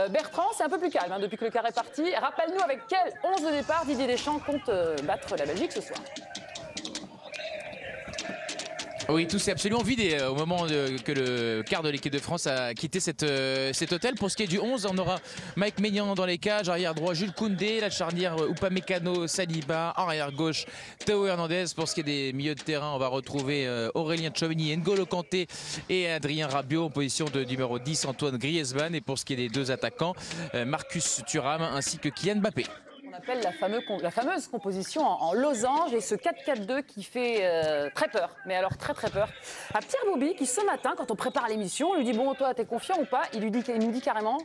Bertrand, c'est un peu plus calme depuis que le carré est parti. Rappelle-nous avec quel 11 de départ Didier Deschamps compte battre la Belgique ce soir. Oui, tout s'est absolument vidé au moment que le quart de l'équipe de France a quitté cet hôtel. Pour ce qui est du 11, on aura Mike Maignan dans les cages, arrière droit Jules Koundé, la charnière Upamecano, Saliba, arrière gauche Théo Hernandez. Pour ce qui est des milieux de terrain, on va retrouver Aurélien Tchouameni, N'Golo Kanté et Adrien Rabiot en position de numéro 10, Antoine Griezmann. Et pour ce qui est des deux attaquants, Marcus Thuram ainsi que Kylian Mbappé. On appelle la fameuse composition en losange et ce 4-4-2 qui fait très peur, mais alors très peur. À Pierre Bouby qui ce matin, quand on prépare l'émission, on lui dit bon toi t'es confiant ou pas, il nous dit carrément.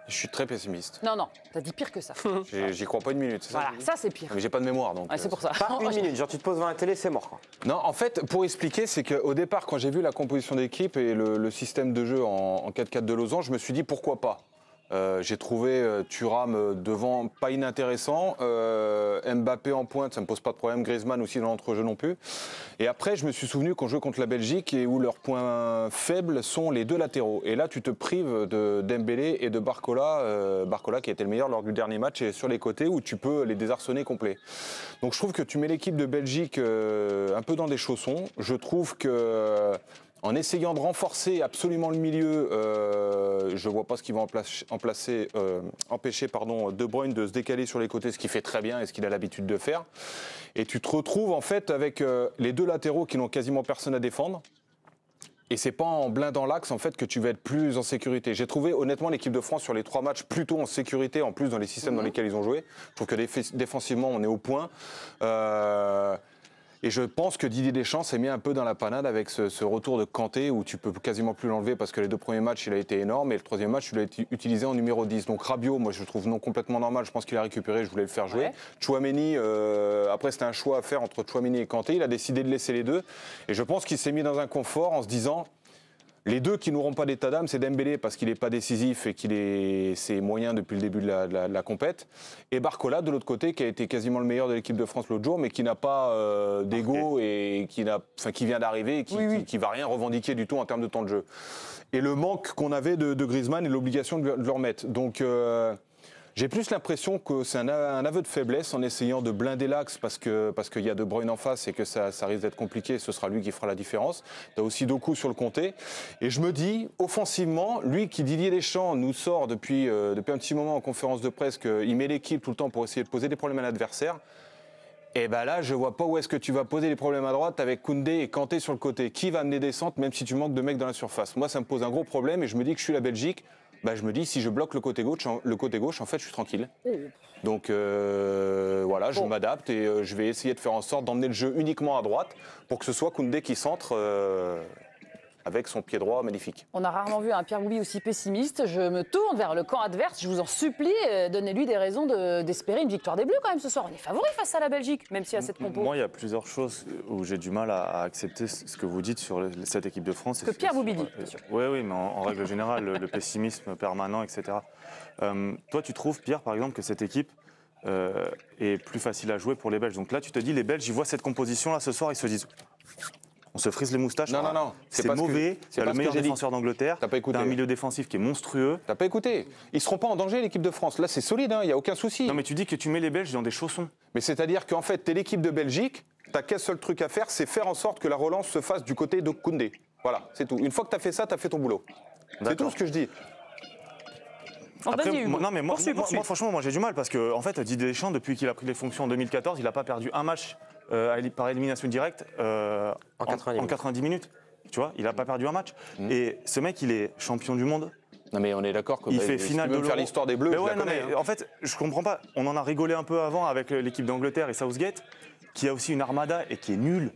Je suis très pessimiste. Non, t'as dit pire que ça. J'y crois pas une minute. Voilà, ça c'est pire. Mais j'ai pas de mémoire donc. C'est pour ça. Pas une minute, genre tu te poses devant la télé, c'est mort quoi. Non, en fait, pour expliquer, c'est qu'au départ, quand j'ai vu la composition d'équipe et le système de jeu en 4-4 de losange, je me suis dit pourquoi pas. J'ai trouvé Thuram devant pas inintéressant, Mbappé en pointe, ça me pose pas de problème, Griezmann aussi dans l'entrejeu non plus. Et après, je me suis souvenu qu'on jouait contre la Belgique et où leurs points faibles sont les deux latéraux. Et là, tu te prives de Dembélé et de Barcola, Barcola qui a été le meilleur lors du dernier match et sur les côtés où tu peux les désarçonner complets. Donc je trouve que tu mets l'équipe de Belgique un peu dans des chaussons. Je trouve que en essayant de renforcer absolument le milieu, je ne vois pas ce qui va empêcher De Bruyne de se décaler sur les côtés, ce qu'il fait très bien et ce qu'il a l'habitude de faire. Et tu te retrouves en fait avec les deux latéraux qui n'ont quasiment personne à défendre. Et c'est pas en blindant l'axe en fait que tu vas être plus en sécurité. J'ai trouvé honnêtement l'équipe de France sur les 3 matchs plutôt en sécurité, en plus dans les systèmes dans lesquels ils ont joué. Je trouve que défensivement on est au point. Et je pense que Didier Deschamps s'est mis un peu dans la panade avec ce retour de Kanté où tu peux quasiment plus l'enlever parce que les 2 premiers matchs il a été énorme et le 3e match il a été utilisé en numéro 10. Donc Rabiot, moi je le trouve non complètement normal, je pense qu'il a récupéré, je voulais le faire jouer. Ouais. Tchouameni, après c'était un choix à faire entre Tchouameni et Kanté, il a décidé de laisser les deux et je pense qu'il s'est mis dans un confort en se disant les deux qui n'auront pas d'état d'âme, c'est Dembélé parce qu'il n'est pas décisif et c'est moyen depuis le début de la compète. Et Barcola de l'autre côté qui a été quasiment le meilleur de l'équipe de France l'autre jour, mais qui n'a pas d'ego et qui vient d'arriver et qui va rien revendiquer du tout en termes de temps de jeu. Et le manque qu'on avait de Griezmann et l'obligation de le remettre. Donc j'ai plus l'impression que c'est un aveu de faiblesse en essayant de blinder l'axe parce qu'il y a De Bruyne en face et que ça risque d'être compliqué. Ce sera lui qui fera la différence. Tu as aussi Doku sur le côté. Et je me dis, offensivement, lui qui Didier Deschamps nous sort depuis un petit moment en conférence de presse qu'il met l'équipe tout le temps pour essayer de poser des problèmes à l'adversaire. Et ben là, je vois pas où est-ce que tu vas poser les problèmes à droite avec Koundé et Kanté sur le côté. Qui va amener des centres même si tu manques de mecs dans la surface? Moi, ça me pose un gros problème et je me dis que je suis la Belgique. Bah, je me dis, si je bloque le côté gauche, en fait, je suis tranquille. Donc voilà, je m'adapte et je vais essayer de faire en sorte d'emmener le jeu uniquement à droite pour que ce soit Koundé qui centre avec son pied droit magnifique. On a rarement vu un Pierre Bouby aussi pessimiste. Je me tourne vers le camp adverse. Je vous en supplie, donnez-lui des raisons d'espérer une victoire des Bleus quand même ce soir. On est favori face à la Belgique, même s'il y a cette compo. Moi, il y a plusieurs choses où j'ai du mal à accepter ce que vous dites sur cette équipe de France. Que Pierre Bouby dit, bien sûr. Oui, mais en règle générale, le pessimisme permanent, etc. Toi, tu trouves, Pierre, par exemple, que cette équipe est plus facile à jouer pour les Belges. Donc là, tu te dis, les Belges, ils voient cette composition-là ce soir, ils se disent... On se frise les moustaches. Non. C'est mauvais. Il y a le meilleur défenseur d'Angleterre. T'as un milieu défensif qui est monstrueux. T'as pas écouté. Ils seront pas en danger, l'équipe de France. Là, c'est solide, il n'y a aucun souci. Non, mais tu dis que tu mets les Belges dans des chaussons. Mais c'est-à-dire qu'en fait, t'es l'équipe de Belgique, t'as qu'un seul truc à faire, c'est faire en sorte que la relance se fasse du côté de Koundé. Voilà, c'est tout. Une fois que t'as fait ça, t'as fait ton boulot. C'est tout ce que je dis. Après, moi, franchement, j'ai du mal parce que en fait, Didier Deschamps, depuis qu'il a pris les fonctions en 2014, il n'a pas perdu un match par élimination directe en 90 minutes. Tu vois, il n'a pas perdu un match. Et ce mec, il est champion du monde. Non mais on est d'accord que il fait finale de faire l'histoire des Bleus. Mais ouais, en fait, je comprends pas. On en a rigolé un peu avant avec l'équipe d'Angleterre et Southgate, qui a aussi une armada et qui est nulle.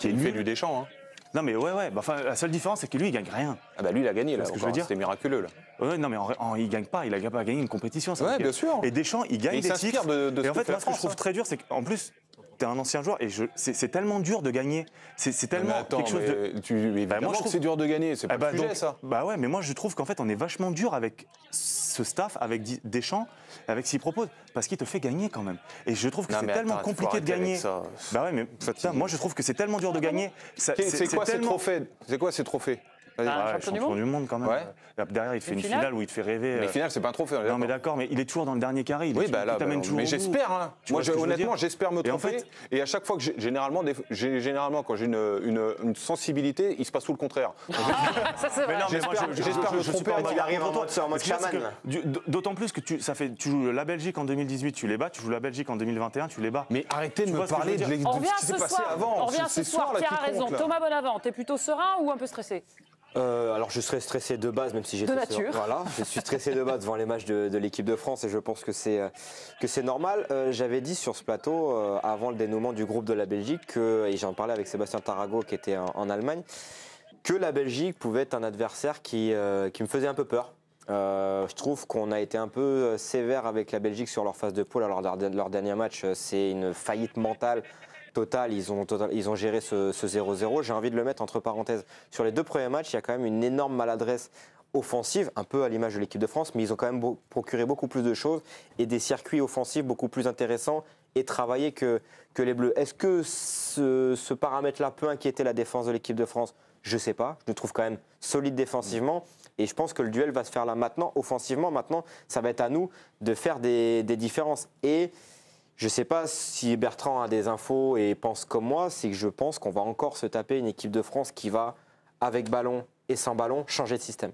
Il fait du Deschamps. Non mais ouais. La seule différence, c'est que lui, il gagne rien. Ah bah lui, il a gagné là. Ce que je veux dire, c'est miraculeux là. Ouais, non mais il gagne pas. Il a pas gagné une compétition. Ouais, bien sûr. Et Deschamps, il gagne des titres. Et en fait, moi, ce que je trouve très dur, c'est qu'en plus, t'es un ancien joueur et c'est tellement dur de gagner. C'est tellement quelque chose de. Évidemment que c'est dur de gagner. C'est pas le sujet, ça. Bah ouais, mais moi, je trouve qu'en fait, on est vachement dur avec ce staff, avec Deschamps, avec ce qu'il propose, parce qu'il te fait gagner quand même. Et je trouve que c'est tellement compliqué de gagner. Bah ouais, mais moi, je trouve que c'est tellement dur de gagner. C'est quoi ces trophées? C'est quoi ces trophées? Vas-y. Ah, champion du monde quand même. Ouais. Derrière, il te fait une finale finale où il te fait rêver. Mais final, c'est pas un trophée. Non, mais d'accord, mais il est toujours dans le dernier carré. Oui, bah là, t'amène toujours mais au bout. j'espère. Hein. Tu Moi, vois ce que je veux honnêtement, dire j'espère me Et en tromper. fait- Et à chaque fois que généralement, quand j'ai une sensibilité, il se passe tout le contraire. Ça, c'est vrai. Mais non, mais moi, J'espère me suis tromper. pas Il d'accord arrive en contre mode toi. chaman. D'autant plus que tu joues la Belgique en 2018, tu les bats. Tu joues la Belgique en 2021, tu les bats. Mais arrêtez de Tu me vois ce que parler je veux de dire On revient ce qui s'est ce passé soir. avant. On revient C'est ce soir. là Pierre qui a raison. compte, là. Thomas Bonavent, t'es plutôt serein ou un peu stressé? Alors je serais stressé de base, même si j'étais De nature. Voilà, je suis stressé de base devant les matchs de l'équipe de France et je pense que c'est normal. J'avais dit sur ce plateau avant le dénouement du groupe de la Belgique et j'en parlais avec Sébastien Tarago qui était en Allemagne, que la Belgique pouvait être un adversaire qui me faisait un peu peur. Je trouve qu'on a été un peu sévère avec la Belgique sur leur phase de poule. Alors leur dernier match, c'est une faillite mentale totale. Ils ont géré ce 0-0. J'ai envie de le mettre entre parenthèses. Sur les 2 premiers matchs, il y a quand même une énorme maladresse offensive, un peu à l'image de l'équipe de France, mais ils ont quand même procuré beaucoup plus de choses et des circuits offensifs beaucoup plus intéressants et travaillés que les Bleus. Est-ce que ce paramètre-là peut inquiéter la défense de l'équipe de France? Je ne sais pas. Je le trouve quand même solide défensivement. Et je pense que le duel va se faire là maintenant, offensivement. Maintenant, ça va être à nous de faire des différences. Et je ne sais pas si Bertrand a des infos et pense comme moi, c'est que je pense qu'on va encore se taper une équipe de France qui va, avec ballon et sans ballon, changer de système.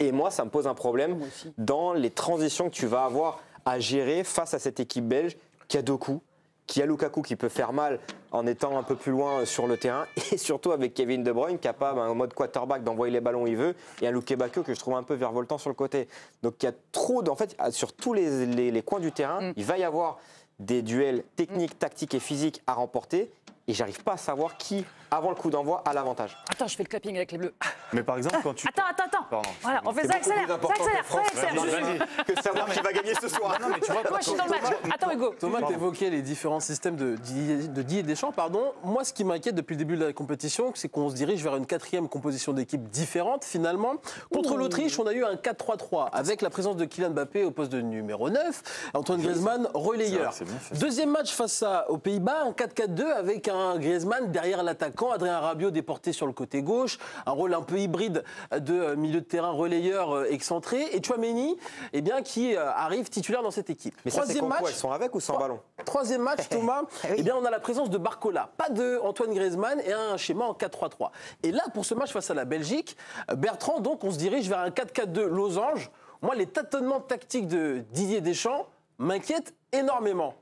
Et moi, ça me pose un problème dans les transitions que tu vas avoir à gérer face à cette équipe belge qui a Doku, qui a Lukaku qui peut faire mal en étant un peu plus loin sur le terrain, et surtout avec Kevin De Bruyne capable en mode quarterback d'envoyer les ballons où il veut, et un Luke Bakio que je trouve un peu virevoltant sur le côté. Donc il y a trop, en fait, sur tous les coins du terrain, il va y avoir des duels techniques, tactiques et physiques à remporter, et j'arrive pas à savoir qui, avant le coup d'envoi, a l'avantage. Attends, je fais le clapping avec les Bleus. Mais par exemple, quand tu. Attends. Pardon. Voilà, on fait ça, accélère. Ça accélère. Vas-y. Que savoir qui va gagner ce soir. Non, mais tu vois, Moi, je suis dans le match. Attends, Hugo. Thomas, tu évoquais les différents systèmes de Didier Deschamps. Pardon. Moi, ce qui m'inquiète depuis le début de la compétition, c'est qu'on se dirige vers une 4e composition d'équipe différente, finalement. Contre l'Autriche, on a eu un 4-3-3, avec la présence de Kylian Mbappé au poste de numéro 9, Antoine Griezmann, relayeur. C'est bien fait. Deuxième match face aux Pays-Bas, un 4-4-2, avec un Griezmann derrière l'attaquant, Adrien Rabiot déporté sur le côté gauche, un rôle un peu hybride de milieu de terrain relayeur excentré, et Tchouaméni, eh bien, qui arrive titulaire dans cette équipe. Mais ça, c'est quoi, elles sont avec ou sans ballon? Troisième match, Thomas, eh bien, on a la présence de Barcola, pas de Antoine Griezmann et un schéma en 4-3-3. Et là, pour ce match face à la Belgique, Bertrand, donc, on se dirige vers un 4-4-2 losange. Moi, les tâtonnements tactiques de Didier Deschamps m'inquiètent énormément.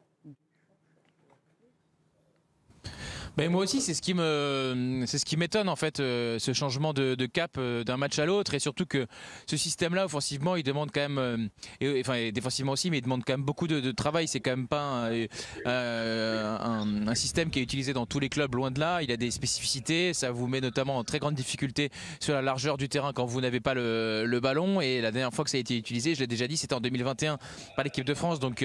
Ben moi aussi, c'est ce qui m'étonne en fait, ce changement de cap d'un match à l'autre, et surtout que ce système-là, offensivement, il demande quand même, et défensivement aussi, mais il demande quand même beaucoup de travail. C'est quand même pas un système qui est utilisé dans tous les clubs, loin de là. Il a des spécificités, ça vous met notamment en très grande difficulté sur la largeur du terrain quand vous n'avez pas le ballon. Et la dernière fois que ça a été utilisé, je l'ai déjà dit, c'était en 2021 par l'équipe de France. Donc,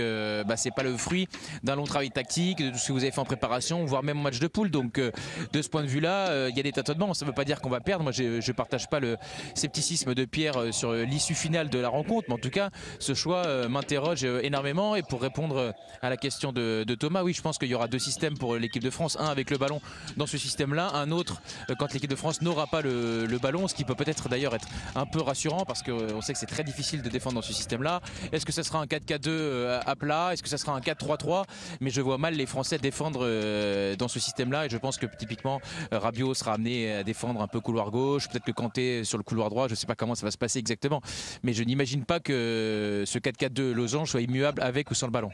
c'est pas le fruit d'un long travail tactique, de tout ce que vous avez fait en préparation, voire même en match de poule. Donc de ce point de vue-là, il y a des tâtonnements. Ça ne veut pas dire qu'on va perdre. Moi, je ne partage pas le scepticisme de Pierre sur l'issue finale de la rencontre. Mais en tout cas, ce choix m'interroge énormément. Et pour répondre à la question de Thomas, oui, je pense qu'il y aura 2 systèmes pour l'équipe de France. Un avec le ballon dans ce système-là. Un autre quand l'équipe de France n'aura pas le ballon. Ce qui peut peut-être d'ailleurs être un peu rassurant parce qu'on sait que c'est très difficile de défendre dans ce système-là. Est-ce que ça sera un 4-4-2 à plat? Est-ce que ça sera un 4-3-3? Mais je vois mal les Français défendre dans ce système-là. Et je pense que typiquement Rabiot sera amené à défendre un peu couloir gauche, peut-être que Kanté sur le couloir droit, je ne sais pas comment ça va se passer exactement, mais je n'imagine pas que ce 4-4-2 losange soit immuable avec ou sans le ballon.